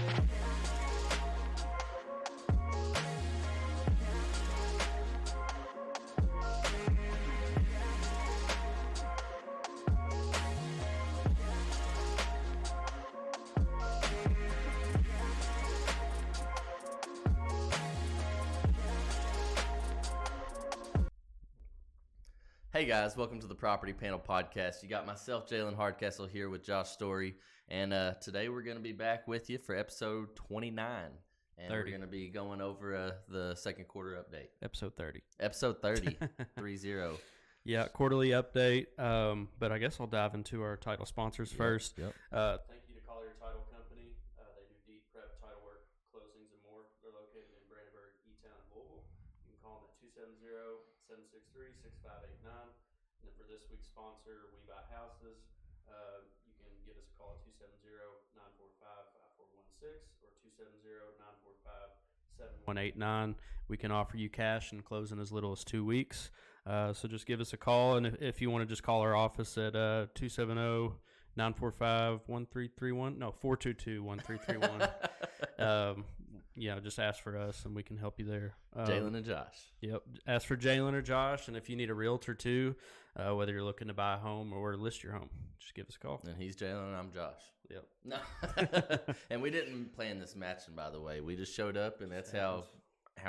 Hey guys, welcome to the Property Panel Podcast. You got myself, Jalen Hardcastle, here with Josh Story, and today we're going to be back with you for episode 29, and 30. We're going to be going over the second quarter update. Episode 30. Episode 30, 3-0. Yeah, quarterly update, but I guess I'll dive into our title sponsors first. Yep. Thank you to Collier Title Company. They do deed prep, title work, closings, and more. They're located in Brandenburg, E-Town, and Louisville. You can call them at 270-763-6589. And then for this week's sponsor, We Buy Houses, you can give us a call at 270-945-5416 or 270-945-7189. We can offer you cash and close in as little as 2 weeks. So just give us a call. And if you want to just call our office at 270-945-1331. No, 422-1331. Just ask for us and we can help you there. Jalen and Josh. Yep. Ask for Jalen or Josh. And if you need a realtor too, whether you're looking to buy a home or list your home, just give us a call. And he's Jalen and I'm Josh. Yep. No. And we didn't plan this matching, by the way. We just showed up, and that's how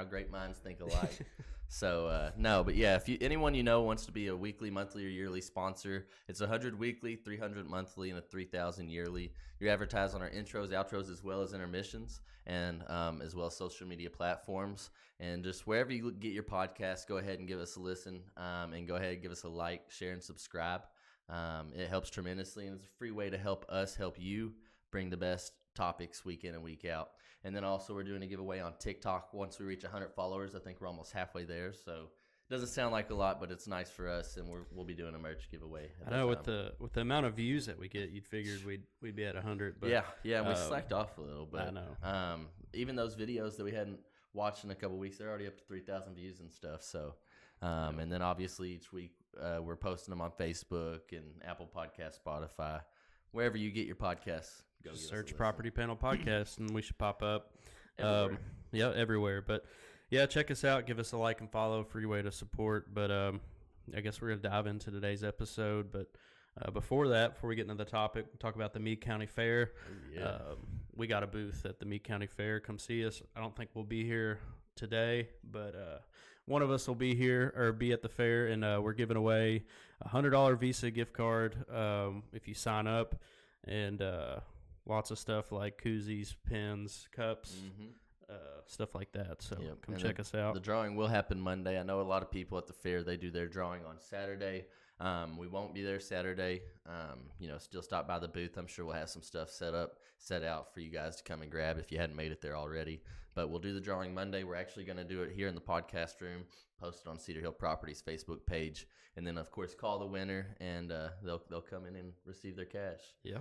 great minds think alike. So, no, but yeah, if anyone you know wants to be a weekly, monthly, or yearly sponsor, it's 100 weekly, 300 monthly, and a 3,000 yearly. You're advertised on our intros, outros, as well as intermissions, and as well as social media platforms. And just wherever you get your podcast, go ahead and give us a listen, and go ahead and give us a like, share, and subscribe. It helps tremendously, and it's a free way to help us help you bring the best topics week in and week out. And then also we're doing a giveaway on TikTok. Once we reach 100 followers, I think we're almost halfway there. So it doesn't sound like a lot, but it's nice for us, and we'll be doing a merch giveaway. I know with the amount of views that we get, you'd figured we'd be at 100. But yeah, we slacked off a little bit. I know. Even those videos that we hadn't watched in a couple weeks, they're already up to 3,000 views and stuff. So, and then obviously each week we're posting them on Facebook and Apple Podcast, Spotify, wherever you get your podcasts. Go search Property Panel Podcast and we should pop up. Everywhere. Everywhere. But yeah, check us out. Give us a like and follow. Free way to support. But I guess we're going to dive into today's episode. But before we get into the topic, we'll talk about the Meade County Fair. Yeah. We got a booth at the Meade County Fair. Come see us. I don't think we'll be here today, but one of us will be here or be at the fair, and we're giving away a $100 Visa gift card if you sign up, and lots of stuff like koozies, pens, cups, stuff like that. So come check us out. The drawing will happen Monday. I know a lot of people at the fair, they do their drawing on Saturday. We won't be there Saturday. Still stop by the booth. I'm sure we'll have some stuff set out for you guys to come and grab if you hadn't made it there already. But we'll do the drawing Monday. We're actually going to do it here in the podcast room, post it on Cedar Hill Properties Facebook page, and then of course call the winner, and they'll come in and receive their cash. Yeah.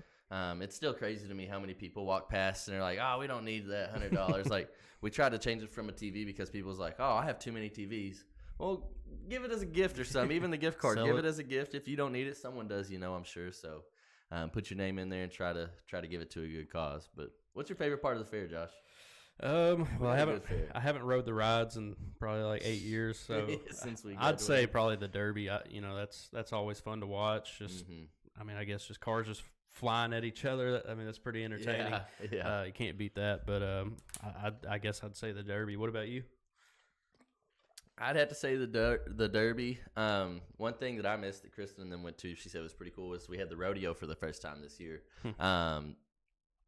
It's still crazy to me how many people walk past and they're like, "Oh, we don't need that $100." Like, we tried to change it from a TV because people's like, "Oh, I have too many TVs." Well, give it as a gift or something. Even the gift card, give it as a gift. If you don't need it, someone does, I'm sure. So put your name in there and try to give it to a good cause. But what's your favorite part of the fair, Josh? I haven't rode the rides in probably like 8 years. So since we I'd say probably the Derby. That's always fun to watch. Just I guess just cars just flying at each other. That's pretty entertaining. Yeah. You can't beat that. But I guess I'd say the Derby. What about you? I'd have to say the Derby. One thing that I missed that Kristen and them went to, she said was pretty cool, was we had the rodeo for the first time this year.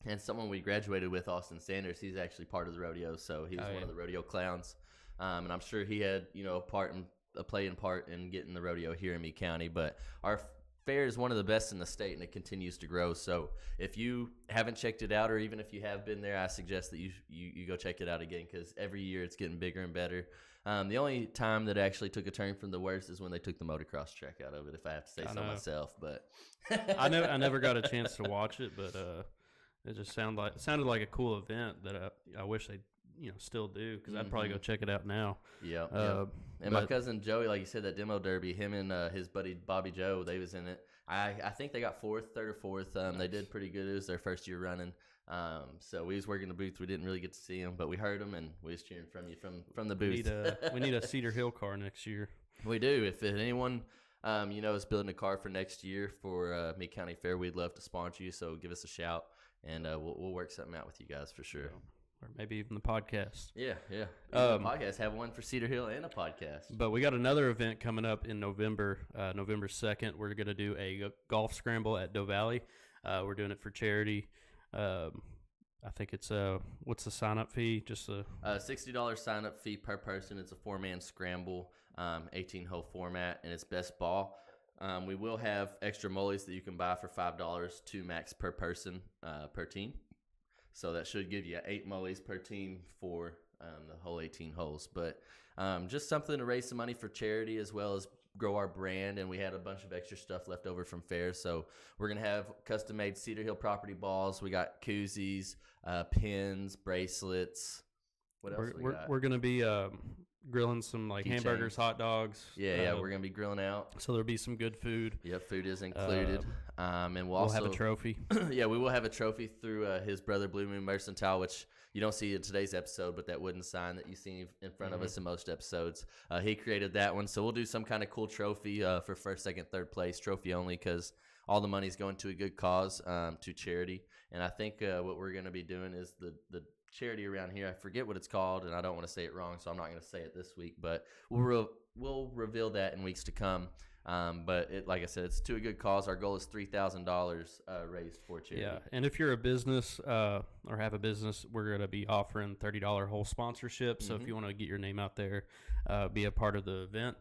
And someone we graduated with, Austin Sanders, he's actually part of the rodeo, so he was one of the rodeo clowns. And I'm sure he had, a playing part in getting the rodeo here in Meade County. But our fair is one of the best in the state, and it continues to grow. So if you haven't checked it out, or even if you have been there, I suggest that you go check it out again, because every year it's getting bigger and better. The only time that it actually took a turn from the worst is when they took the motocross track out of it, if I have to say so myself. But I never got a chance to watch it, but it just sounded like a cool event that I wish they still do, because I'd probably go check it out now. Yeah. And my cousin Joey, like you said, that demo derby, him and his buddy Bobby Joe, they was in it. I think they got third or fourth. They did pretty good. It was their first year running. So we was working the booth. We didn't really get to see him, but we heard him, and we was cheering from you from the We booth. need a Cedar Hill car next year. We do. If anyone, is building a car for next year for Meade County Fair, we'd love to sponsor you. So give us a shout, and we'll work something out with you guys for sure. Or maybe even the podcast. Yeah. A podcast. Have one for Cedar Hill and a podcast. But we got another event coming up in November, November 2nd. We're going to do a golf scramble at Doe Valley. We're doing it for charity. I think it's what's the sign up fee? Just a $60 sign up fee per person. It's a 4-man scramble, 18-hole format, and it's best ball. We will have extra mullies that you can buy for $5, 2 max per person per team. So that should give you 8 mullies per team for the whole 18 holes. But just something to raise some money for charity as well as grow our brand. And we had a bunch of extra stuff left over from fairs. So we're going to have custom-made Cedar Hill property balls. We got koozies, pins, bracelets. What else we got? We're going to be grilling some like Key hamburgers, chains. hot dogs. Yeah, we're going to be grilling out. So there'll be some good food. Yep, food is included. And we'll We'll also have a trophy. Yeah, we will have a trophy through his brother Blue Moon Mercantile, which you don't see in today's episode, but that wooden sign that you see in front of us in most episodes, he created that one. So we'll do some kind of cool trophy for first, second, third place, trophy only, because all the money's going to a good cause, to charity. And I think what we're going to be doing is the charity around here. I forget what it's called, and I don't want to say it wrong, so I'm not going to say it this week. But we'll reveal that in weeks to come. But like I said, it's to a good cause. Our goal is $3,000 raised for charity. Yeah, and if you're a business or have a business, we're going to be offering $30 whole sponsorship. So if you want to get your name out there, be a part of the event,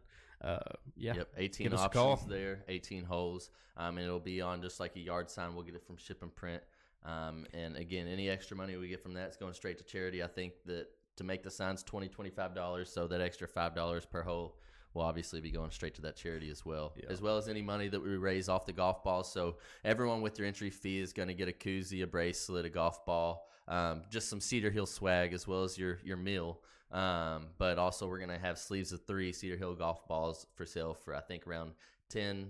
Yep, 18 options there, 18 holes, and it'll be on just like a yard sign. We'll get it from Ship and Print. And again, any extra money we get from that is going straight to charity. I think that to make the signs $25, so that extra $5 per hole will obviously be going straight to that charity as well, as well as any money that we raise off the golf balls. So everyone with their entry fee is going to get a koozie, a bracelet, a golf ball, just some Cedar Hill swag, as well as your meal. But also we're going to have sleeves of 3 Cedar Hill golf balls for sale for I think around $10,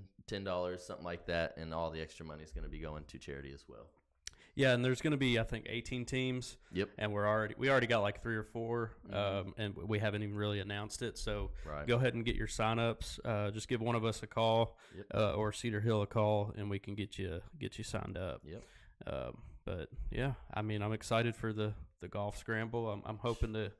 something like that, and all the extra money is going to be going to charity as well. Yeah, and there's going to be, I think, 18 teams. Yep. And we already got like 3 or 4, and we haven't even really announced it. So go ahead and get your sign-ups. Just give one of us a call, or Cedar Hill a call, and we can get you signed up. Yep. But yeah, I mean, I'm excited for the golf scramble. I'm hoping to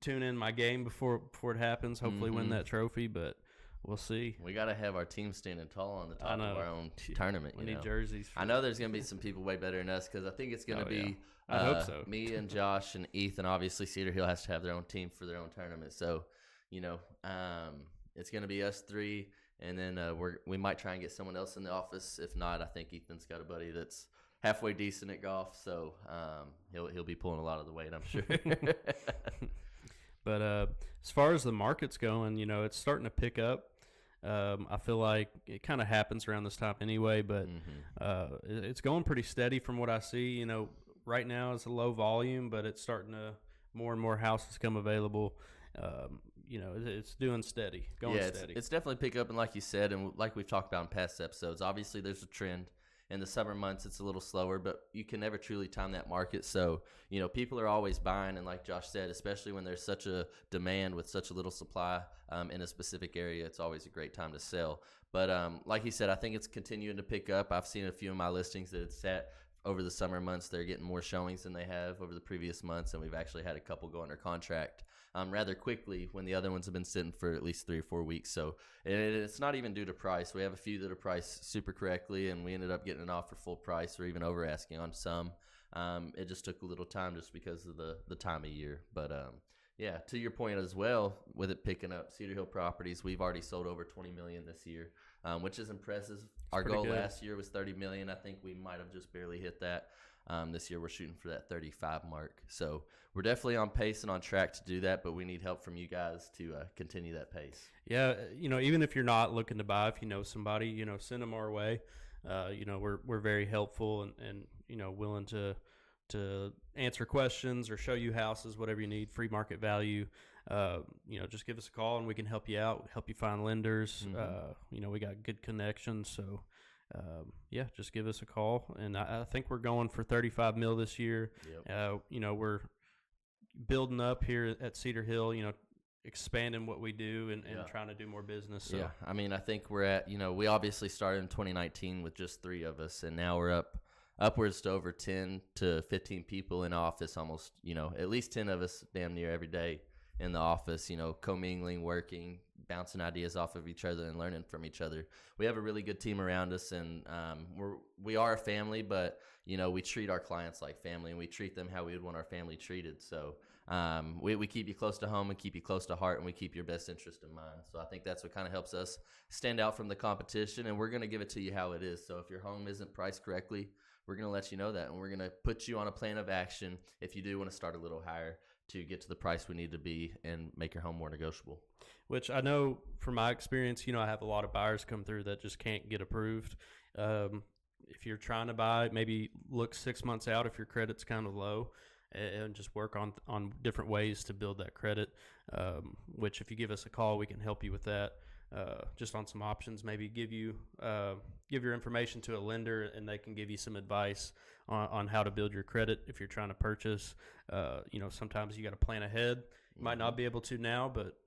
tune in my game before it happens. Hopefully, win that trophy, but. We'll see. We got to have our team standing tall on the top of our own tournament. We need jerseys. I know there's going to be some people way better than us because I think it's going to be I hope so. Me and Josh and Ethan. Obviously, Cedar Hill has to have their own team for their own tournament. So, it's going to be us 3, and then we might try and get someone else in the office. If not, I think Ethan's got a buddy that's halfway decent at golf, so he'll be pulling a lot of the weight, I'm sure. But as far as the market's going, it's starting to pick up. I feel like it kind of happens around this time anyway, but it's going pretty steady from what I see. Right now it's a low volume, but it's starting to more and more houses come available. It's doing steady, steady. It's definitely pick up, and like you said, and like we've talked about in past episodes, obviously there's a trend. In the summer months, it's a little slower, but you can never truly time that market. So, people are always buying. And like Josh said, especially when there's such a demand with such a little supply in a specific area, it's always a great time to sell. But like he said, I think it's continuing to pick up. I've seen a few of my listings that it's sat over the summer months. They're getting more showings than they have over the previous months. And we've actually had a couple go under contract rather quickly when the other ones have been sitting for at least 3 or 4 weeks. So it's not even due to price. We have a few that are priced super correctly, and we ended up getting it off for full price or even over asking on some. It just took a little time just because of the time of year. But yeah, to your point as well, with it picking up, Cedar Hill Properties, we've already sold over $20 million this year, which is impressive. Our goal last year was $30 million. I think we might have just barely hit that. This year we're shooting for that 35 mark. So we're definitely on pace and on track to do that, but we need help from you guys to continue that pace. Yeah, even if you're not looking to buy, if you know somebody, send them our way. We're very helpful and willing to answer questions or show you houses, whatever you need, free market value. Just give us a call and we can help you out, help you find lenders. We got good connections, so yeah, just give us a call. And I think we're going for 35 mil this year. Yep. We're building up here at Cedar Hill, expanding what we do and Yeah. trying to do more business. So. Yeah, I mean, I think we're at, we obviously started in 2019 with just 3 of us, and now we're upwards to over 10 to 15 people in office, almost, at least 10 of us damn near every day in the office, commingling, working, bouncing ideas off of each other and learning from each other. We have a really good team around us, and we are a family, but, we treat our clients like family, and we treat them how we would want our family treated. So we keep you close to home and keep you close to heart, and we keep your best interest in mind. So I think that's what kind of helps us stand out from the competition, and we're going to give it to you how it is. So if your home isn't priced correctly, we're going to let you know that, and we're going to put you on a plan of action if you do want to start a little higher to get to the price we need to be and make your home more negotiable. Which I know from my experience, I have a lot of buyers come through that just can't get approved. If you're trying to buy, maybe look 6 months out if your credit's kind of low, and just work on different ways to build that credit, which if you give us a call, we can help you with that. Just on some options, maybe give your information to a lender, and they can give you some advice on how to build your credit if you're trying to purchase. Sometimes you got to plan ahead. You might not be able to now, but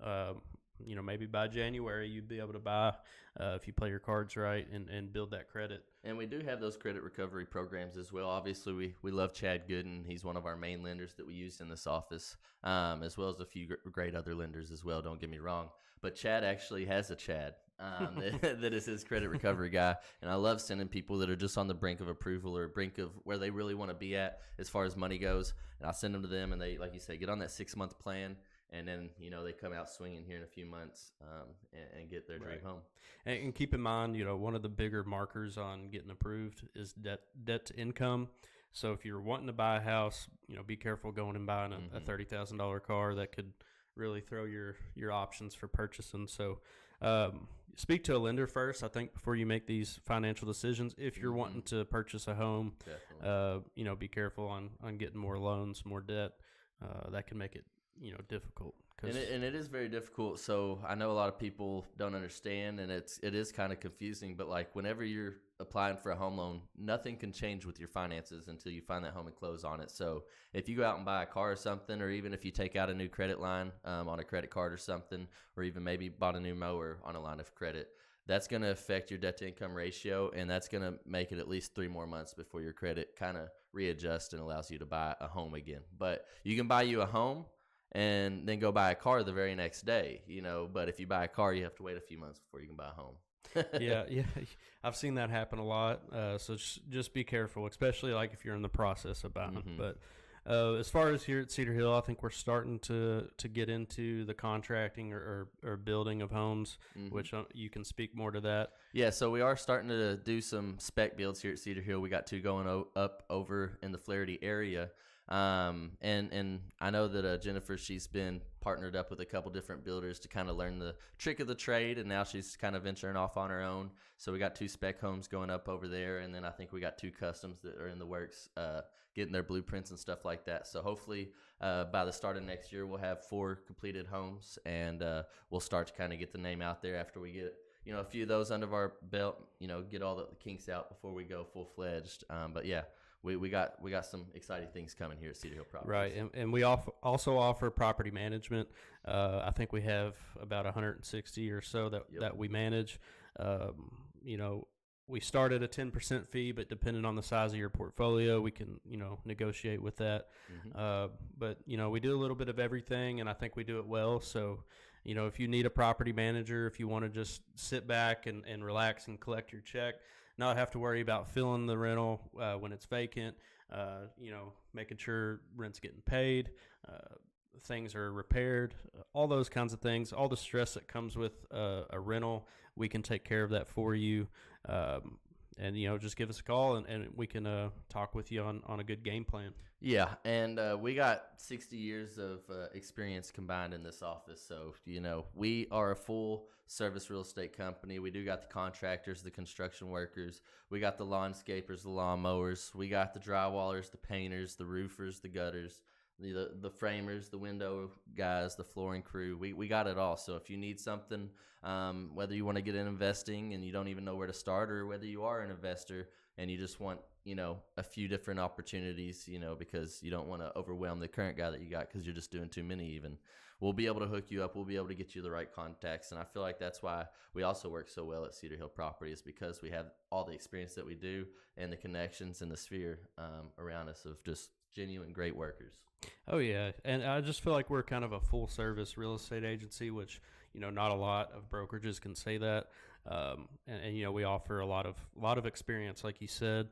maybe by January you'd be able to buy if you play your cards right and build that credit. And we do have those credit recovery programs as well. Obviously, we love Chad Gooden. He's one of our main lenders that we use in this office, as well as a few great other lenders as well, don't get me wrong. But Chad actually has a Chad that is his credit recovery guy. And I love sending people that are just on the brink of approval or brink of where they really want to be at as far as money goes. And I'll send them to them, and they, like you say, get on that 6-month plan. And then, they come out swinging here in a few months and get their dream home. And keep in mind, one of the bigger markers on getting approved is debt to income. So if you're wanting to buy a house, be careful going and buying a $30,000 car. That could really throw your options for purchasing. So speak to a lender first, I think, before you make these financial decisions. If you're wanting to purchase a home, be careful on getting more loans, more debt. That can make it difficult. And it is very difficult. So I know a lot of people don't understand, and it is kind of confusing. But like whenever you're applying for a home loan, nothing can change with your finances until you find that home and close on it. So if you go out and buy a car or something, or even if you take out a new credit line on a credit card or something, or even maybe bought a new mower on a line of credit, that's going to affect your debt to income ratio, and that's going to make it at least 3 more months before your credit kind of readjusts and allows you to buy a home again. But you can buy you a home and then go buy a car the very next day, but if you buy a car, you have to wait a few months before you can buy a home. yeah, I've seen that happen a lot. So just be careful, especially like if you're in the process of buying. But as far as here at Cedar Hill, I think we're starting to get into the contracting or building of homes, which you can speak more to that. Yeah, so we are starting to do some spec builds here at Cedar Hill. We got 2 going up over in the Flaherty area. And I know that Jennifer, she's been partnered up with a couple different builders to kind of learn the trick of the trade, and now she's kind of venturing off on her own. So we got 2 spec homes going up over there, and then I think we got 2 customs that are in the works, getting their blueprints and stuff like that. So hopefully by the start of next year, we'll have 4 completed homes, and we'll start to kind of get the name out there after we get a few of those under our belt, get all the kinks out before we go full-fledged. But yeah, we got some exciting things coming here at Cedar Hill Properties. Right, and we also offer property management. I think we have about 160 or so that we manage. We start at a 10% fee, but depending on the size of your portfolio, we can negotiate with that. But we do a little bit of everything, and I think we do it well. So if you need a property manager, if you want to just sit back and relax and collect your check, not have to worry about filling the rental when it's vacant, making sure rent's getting paid, things are repaired, all those kinds of things, all the stress that comes with a rental, we can take care of that for you. And just give us a call and we can talk with you on a good game plan. Yeah, and we got 60 years of experience combined in this office. So, we are a full service real estate company. We do got the contractors, the construction workers. We got the landscapers, the lawn mowers. We got the drywallers, the painters, the roofers, the gutters, the framers, the window guys, the flooring crew. We got it all. So if you need something, whether you want to get in investing and you don't even know where to start, or whether you are an investor and you just want, a few different opportunities, because you don't want to overwhelm the current guy that you got because you're just doing too many even. We'll be able to hook you up. We'll be able to get you the right contacts. And I feel like that's why we also work so well at Cedar Hill Property, is because we have all the experience that we do and the connections and the sphere around us of just genuine great workers. Oh, yeah. And I just feel like we're kind of a full service real estate agency, which, not a lot of brokerages can say that. And we offer a lot of experience, like you said.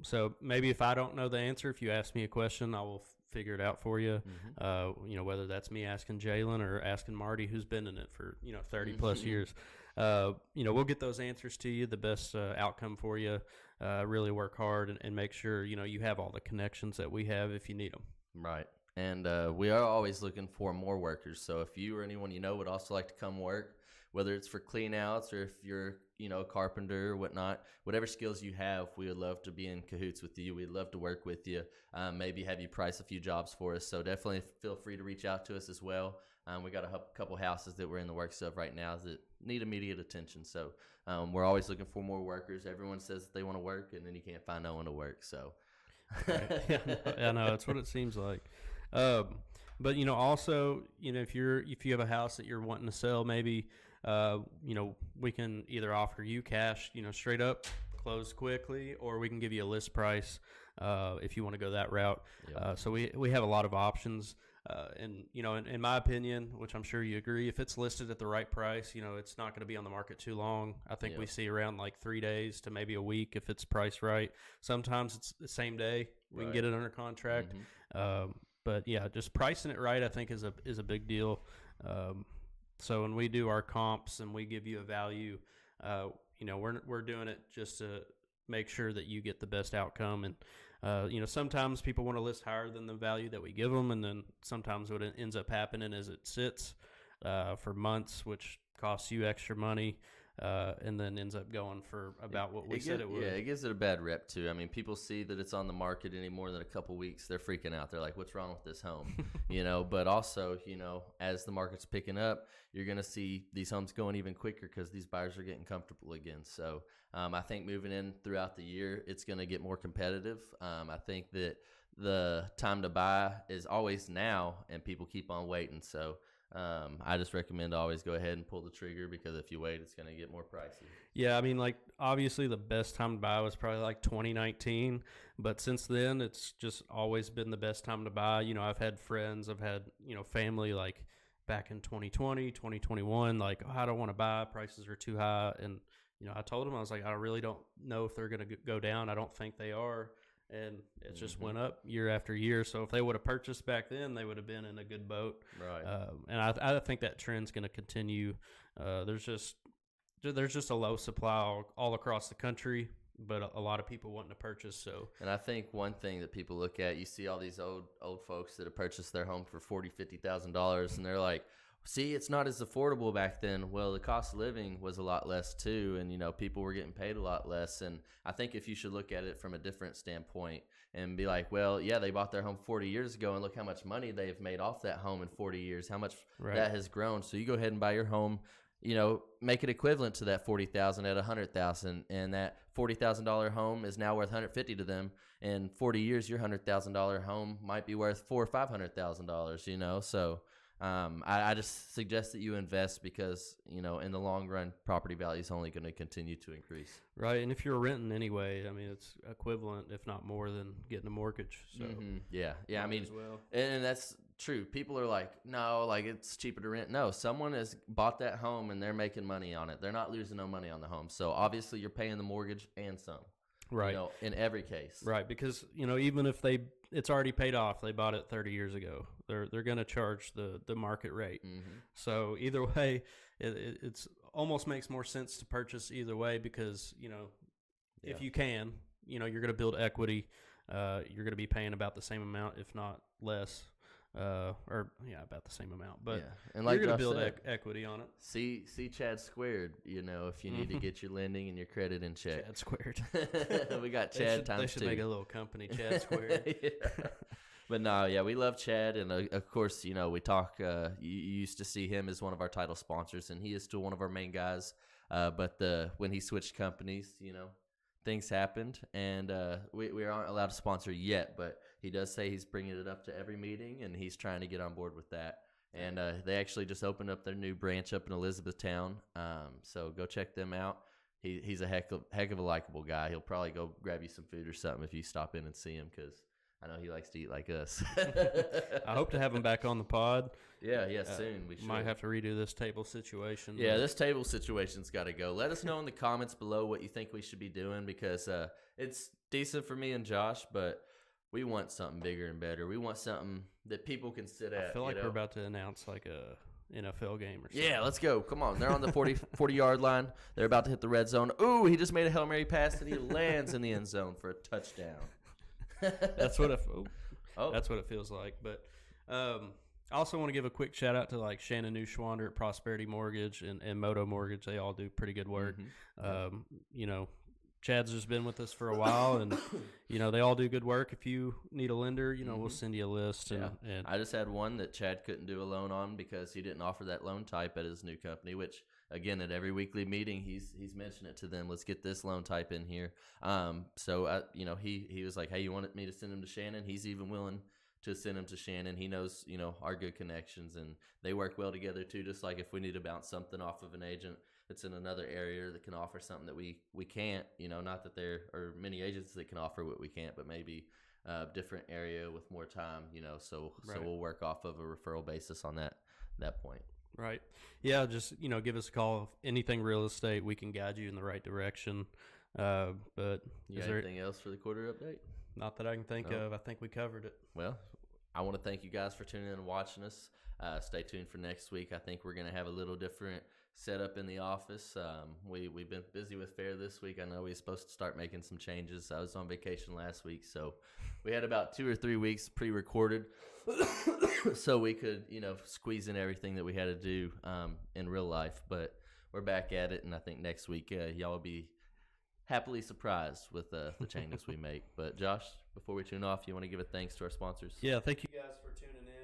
So maybe if I don't know the answer, if you ask me a question, I will figure it out for you. Whether that's me asking Jalen or asking Marty, who's been in it for 30 plus years. We'll get those answers to you, the best outcome for you. Really work hard and make sure you have all the connections that we have if you need them. Right. And we are always looking for more workers. So if you or anyone would also like to come work, whether it's for clean outs or if you're a carpenter or whatnot, whatever skills you have, we would love to be in cahoots with you. We'd love to work with you, maybe have you price a few jobs for us. So definitely feel free to reach out to us as well. We got a couple houses that we're in the works of right now that need immediate attention. So we're always looking for more workers. Everyone says that they want to work, and then you can't find no one to work. So right. Yeah, no, that's what it seems like. But also, if you have a house that you're wanting to sell, maybe we can either offer you cash, straight up, close quickly, or we can give you a list price if you want to go that route. Yep. So we have a lot of options. And in my opinion, which I'm sure you agree, if it's listed at the right price, it's not going to be on the market too long. I think we see around like 3 days to maybe a week if it's priced right. Sometimes it's the same day we can get it under contract. But yeah, just pricing it right, I think is a big deal. So when we do our comps and we give you a value, we're doing it just to make sure that you get the best outcome. And sometimes people want to list higher than the value that we give them, and then sometimes what ends up happening is it sits for months, which costs you extra money, and then ends up going for about what we said it would. Yeah, it gives it a bad rep too. I mean, people see that it's on the market any more than a couple weeks, they're freaking out. They're like, "What's wrong with this home?" But also, as the market's picking up, you're going to see these homes going even quicker because these buyers are getting comfortable again. So I think moving in throughout the year, it's going to get more competitive. I think that the time to buy is always now, and people keep on waiting. So I just recommend to always go ahead and pull the trigger, because if you wait, it's going to get more pricey. Yeah, I mean, like, obviously the best time to buy was probably like 2019, but since then it's just always been the best time to buy. I've had friends, I've had, family, like back in 2020, 2021, like, I don't want to buy, prices are too high. And, I told them, I was like, I really don't know if they're going to go down. I don't think they are. And it just went up year after year. So if they would have purchased back then, they would have been in a good boat. Right. And I think that trend's going to continue. There's just a low supply all across the country, but a lot of people wanting to purchase. So, and I think one thing that people look at, you see all these old folks that have purchased their home for $40,000-$50,000, and they're like, "See, it's not as affordable back then." Well, the cost of living was a lot less too, and people were getting paid a lot less. And I think if you should look at it from a different standpoint and be like, well, yeah, they bought their home 40 years ago, and look how much money they've made off that home in 40 years, how much that has grown. So you go ahead and buy your home, make it equivalent to that $40,000 at $100,000, and that $40,000 home is now worth $150,000 to them. In 40 years, your $100,000 home might be worth $400,000 or $500,000. So I just suggest that you invest, because in the long run, property value is only going to continue to increase. Right, and if you're renting anyway, I mean, it's equivalent, if not more, than getting a mortgage. So yeah, I mean, and that's true. People are like, no, like, it's cheaper to rent. No, someone has bought that home and they're making money on it. They're not losing no money on the home. So obviously, you're paying the mortgage and some. Right. In every case. Right, because even if it's already paid off, they bought it 30 years ago, they're going to charge the market rate. So either way, it's almost makes more sense to purchase either way, because if you can, you're going to build equity. You're going to be paying about the same amount, if not less. About the same amount, but and like you're going to build equity on it. See Chad Squared, if you need to get your lending and your credit in check. Chad Squared. We got Chad times 2. They should make a little company, Chad Squared. But no, yeah, we love Chad, and of course, you know, we talk. You used to see him as one of our title sponsors, and he is still one of our main guys. But when he switched companies, you know, things happened, and we aren't allowed to sponsor yet. But he does say he's bringing it up to every meeting, and he's trying to get on board with that. And they actually just opened up their new branch up in Elizabethtown, so go check them out. He's a heck of a likable guy. He'll probably go grab you some food or something if you stop in and see him, because I know he likes to eat like us. I hope to have him back on the pod. Yeah, soon. We should. Might have to redo this table situation. Yeah, this table situation's got to go. Let us know in the comments below what you think we should be doing, because it's decent for me and Josh, but we want something bigger and better. We want something that people can sit at. I feel like we're about to announce like a NFL game or something. Yeah, let's go. Come on. They're on the 40-yard line. They're about to hit the red zone. Ooh, he just made a Hail Mary pass, and he lands in the end zone for a touchdown. That's what that's what it feels like. But I also want to give a quick shout out to like Shannon Neuschwander at Prosperity Mortgage and Moto Mortgage. They all do pretty good work. Mm-hmm. You know, Chad's just been with us for a while, and you know they all do good work. If you need a lender, you know we'll send you a list. And I just had one that Chad couldn't do a loan on because he didn't offer that loan type at his new company, which again at every weekly meeting he's mentioned it to them. Let's get this loan type in here. So you know he was like, hey, you wanted me to send him to Shannon? He's even willing to send him to Shannon. He knows, you know, our good connections, and they work well together too. Just like if we need to bounce something off of an agent that's in another area that can offer something that we can't, you know, not that there are many agents that can offer what we can't, but maybe a different area with more time, you know, so we'll work off of a referral basis on that point. Right. Yeah, just, you know, give us a call. Anything real estate, we can guide you in the right direction. But you got anything else for the quarter update? Not that I can think of. I think we covered it. Well, I want to thank you guys for tuning in and watching us. Stay tuned for next week. I think we're going to have a little different setup in the office. We've been busy with fair this week. I know we were supposed to start making some changes. I was on vacation last week, so we had about 2 or 3 weeks pre-recorded so we could, you know, squeeze in everything that we had to do in real life. But we're back at it, and I think next week y'all will be happily surprised with the changes we make. But Josh, before we tune off, you want to give a thanks to our sponsors? Yeah, thank you guys for tuning in.